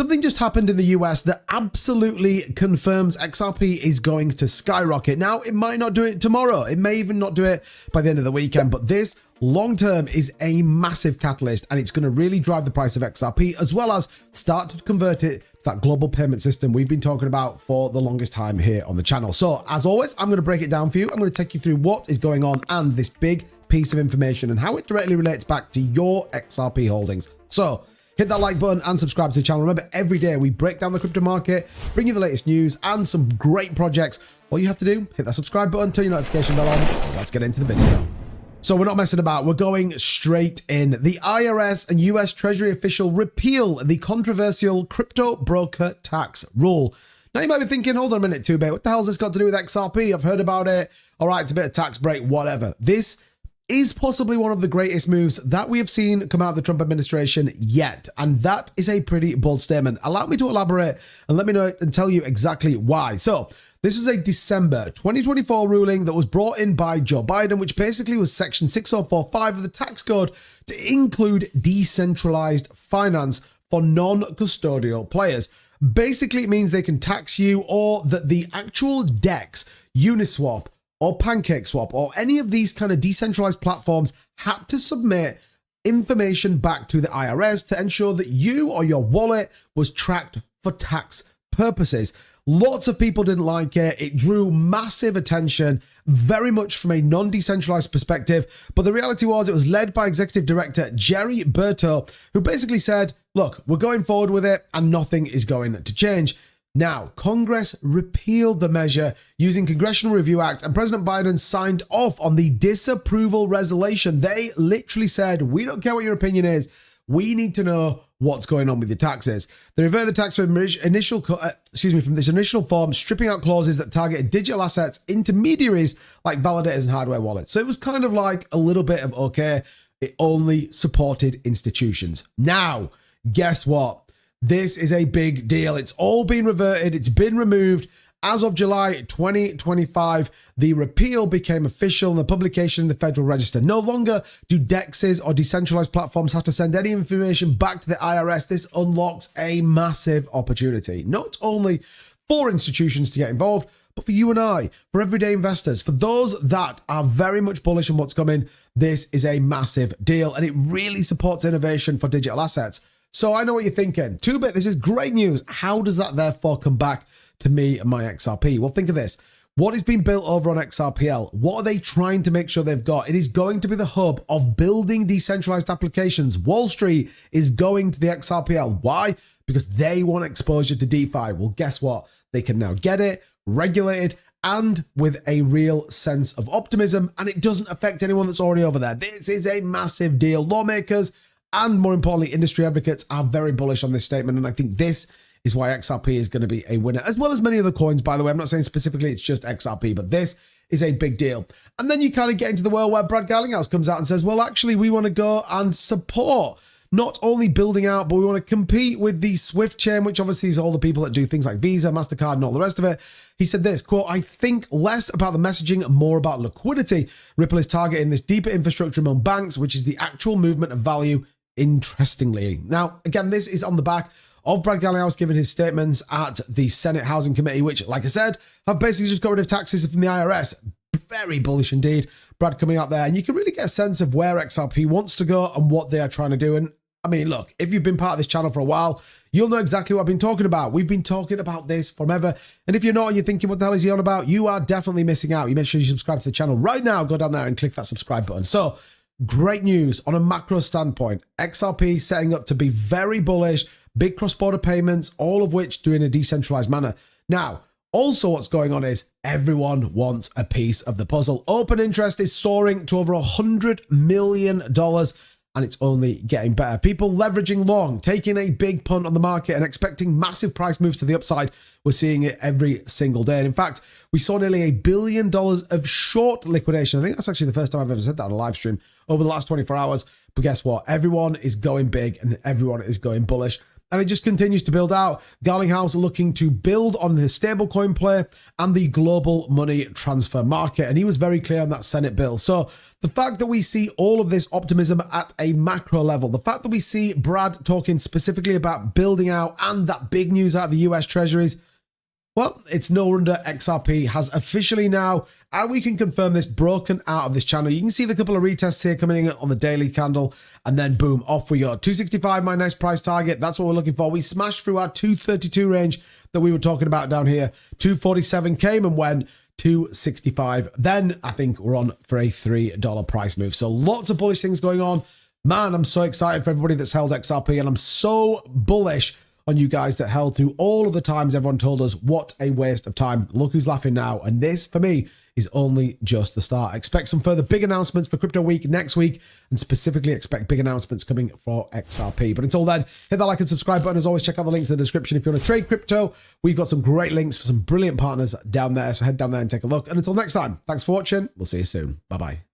Something just happened in the US that absolutely confirms XRP is going to skyrocket. Now, it might not do it tomorrow. It may even not do it by the end of the weekend, but this long term is a massive catalyst, and it's going to really drive the price of XRP, as well as start to convert it to that global payment system we've been talking about for the longest time here on the channel. So as always, I'm going to break it down for you. I'm going to take you through what is going on and this big piece of information and how it directly relates back to your XRP holdings. So hit that like button and subscribe to the channel. Remember, every day we break down the crypto market, bring you the latest news and some great projects. All you have to do, hit that subscribe button, turn your notification bell on. Let's get into the video. So we're not messing about, we're going straight in. The IRS and US Treasury official repeal the controversial crypto broker tax rule. Now you might be thinking, hold on a minute, Tube, what the hell has this got to do with XRP? I've heard about it. All right, it's a bit of tax break, whatever. This is possibly one of the greatest moves that we have seen come out of the Trump administration yet. And that is a pretty bold statement. Allow me to elaborate and let me know and tell you exactly why. So this was a December 2024 ruling that was brought in by Joe Biden, which basically was section 6045 of the tax code to include decentralized finance for non-custodial players. Basically, it means they can tax you, or that the actual DEX, Uniswap, or PancakeSwap, or any of these kind of decentralized platforms had to submit information back to the IRS to ensure that you or your wallet was tracked for tax purposes. Lots of people didn't like it. It drew massive attention, very much from a non-decentralized perspective. But the reality was it was led by Executive Director Jerry Berto, who basically said, look, we're going forward with it and nothing is going to change. Now, Congress repealed the measure using Congressional Review Act, and President Biden signed off on the disapproval resolution. They literally said, we don't care what your opinion is. We need to know what's going on with your taxes. They reverted the tax from this initial form, stripping out clauses that targeted digital assets intermediaries like validators and hardware wallets. So it was kind of like a little bit of, okay, it only supported institutions. Now, guess what? This is a big deal. It's all been reverted. It's been removed. As of July 2025, the repeal became official in the publication in the Federal Register. No longer do DEXs or decentralized platforms have to send any information back to the IRS. This unlocks a massive opportunity, not only for institutions to get involved, but for you and I, for everyday investors, for those that are very much bullish on what's coming. This is a massive deal, and it really supports innovation for digital assets. So I know what you're thinking. 2-bit, this is great news. How does that therefore come back to me and my XRP? Well, think of this. What is being built over on XRPL? What are they trying to make sure they've got? It is going to be the hub of building decentralized applications. Wall Street is going to the XRPL. Why? Because they want exposure to DeFi. Well, guess what? They can now get it, regulated, and with a real sense of optimism, and it doesn't affect anyone that's already over there. This is a massive deal. Lawmakers and more importantly, industry advocates are very bullish on this statement. And I think this is why XRP is going to be a winner, as well as many other coins, by the way. I'm not saying specifically it's just XRP, but this is a big deal. And then you kind of get into the world where Brad Garlinghouse comes out and says, well, actually, we want to go and support not only building out, but we want to compete with the Swift chain, which obviously is all the people that do things like Visa, MasterCard, and all the rest of it. He said this, quote, I think less about the messaging and more about liquidity. Ripple is targeting this deeper infrastructure among banks, which is the actual movement of value. Interestingly. Now, again, this is on the back of Brad Garlinghouse giving his statements at the Senate Housing Committee, which, like I said, have basically just got rid of taxes from the IRS. Very bullish indeed. Brad coming out there, and you can really get a sense of where XRP wants to go and what they are trying to do. And I mean, look, if you've been part of this channel for a while, you'll know exactly what I've been talking about. We've been talking about this forever. And if you're not and you're thinking, what the hell is he on about? You are definitely missing out. You make sure you subscribe to the channel right now. Go down there and click that subscribe button. So, great news on a macro standpoint. XRP setting up to be very bullish, big cross-border payments, all of which do in a decentralized manner. Now, also what's going on is everyone wants a piece of the puzzle. Open interest is soaring to over $100 million, and it's only getting better. People leveraging long, taking a big punt on the market and expecting massive price moves to the upside. We're seeing it every single day. And in fact, we saw nearly $1 billion of short liquidation. I think that's actually the first time I've ever said that on a live stream over the last 24 hours. But guess what? Everyone is going big and everyone is going bullish. and it just continues to build out. Whitehouse looking to build on the stablecoin play and the global money transfer market. And he was very clear on that Senate bill. So the fact that we see all of this optimism at a macro level, the fact that we see Brad talking specifically about building out and that big news out of the US treasuries, well, it's no wonder XRP has officially now, and we can confirm this, broken out of this channel. You can see the couple of retests here coming in on the daily candle, and then boom, off we go. 265, my next price target. That's what we're looking for. We smashed through our 232 range that we were talking about down here. 247 came and went. 265. Then I think we're on for a $3 price move. So lots of bullish things going on. Man, I'm so excited for everybody that's held XRP, and I'm so bullish on you guys that held through all of the times everyone told us what a waste of time. Look who's laughing now. And this, for me, is only just the start. Expect some further big announcements for Crypto Week next week, and specifically expect big announcements coming for XRP. But until then, hit that like and subscribe button. As always, check out the links in the description if you want to trade crypto. We've got some great links for some brilliant partners down there, so head down there and take a look. And until next time, thanks for watching. We'll see you soon. Bye-bye.